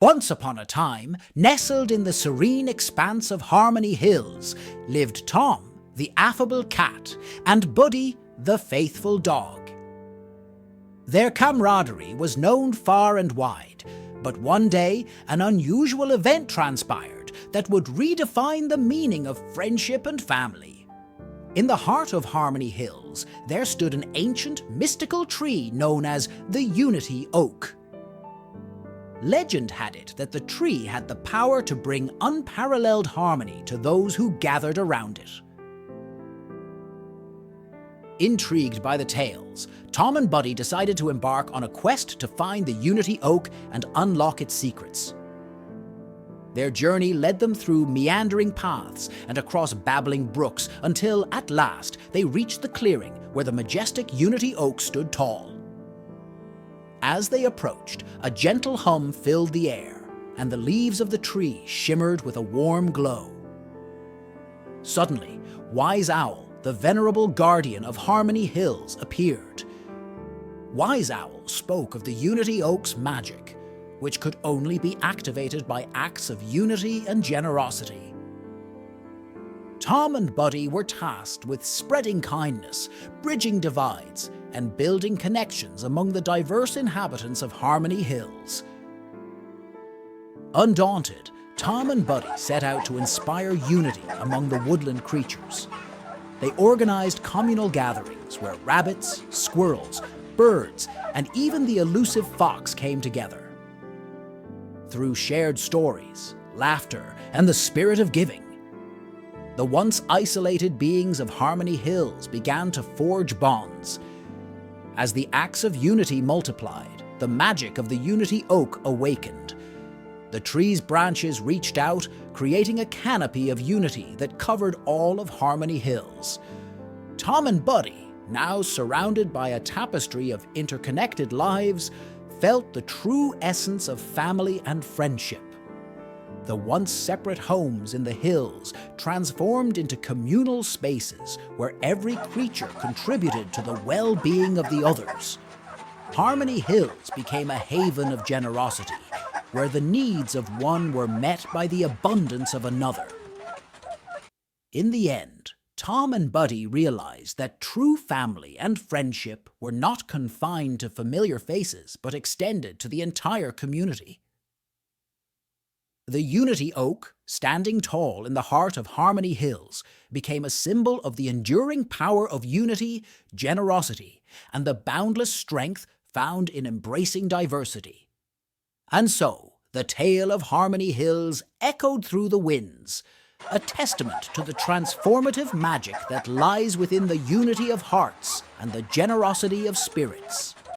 Once upon a time, nestled in the serene expanse of Harmony Hills, lived Tom, the affable cat, and Buddy, the faithful dog. Their camaraderie was known far and wide, but one day an unusual event transpired that would redefine the meaning of friendship and family. In the heart of Harmony Hills, there stood an ancient, mystical tree known as the Unity Oak. Legend had it that the tree had the power to bring unparalleled harmony to those who gathered around it. Intrigued by the tales, Tom and Buddy decided to embark on a quest to find the Unity Oak and unlock its secrets. Their journey led them through meandering paths and across babbling brooks until, at last, they reached the clearing where the majestic Unity Oak stood tall. As they approached, a gentle hum filled the air, and the leaves of the tree shimmered with a warm glow. Suddenly, Wise Owl, the venerable guardian of Harmony Hills, appeared. Wise Owl spoke of the Unity Oak's magic, which could only be activated by acts of unity and generosity. Tom and Buddy were tasked with spreading kindness, bridging divides, and building connections among the diverse inhabitants of Harmony Hills. Undaunted, Tom and Buddy set out to inspire unity among the woodland creatures. They organized communal gatherings where rabbits, squirrels, birds, and even the elusive fox came together. Through shared stories, laughter, and the spirit of giving, the once isolated beings of Harmony Hills began to forge bonds. As the acts of unity multiplied, the magic of the Unity Oak awakened. The tree's branches reached out, creating a canopy of unity that covered all of Harmony Hills. Tom and Buddy, now surrounded by a tapestry of interconnected lives, felt the true essence of family and friendship. The once separate homes in the hills transformed into communal spaces where every creature contributed to the well-being of the others. Harmony Hills became a haven of generosity, where the needs of one were met by the abundance of another. In the end, Tom and Buddy realized that true family and friendship were not confined to familiar faces, but extended to the entire community. The Unity Oak, standing tall in the heart of Harmony Hills, became a symbol of the enduring power of unity, generosity, and the boundless strength found in embracing diversity. And so, the tale of Harmony Hills echoed through the winds, a testament to the transformative magic that lies within the unity of hearts and the generosity of spirits.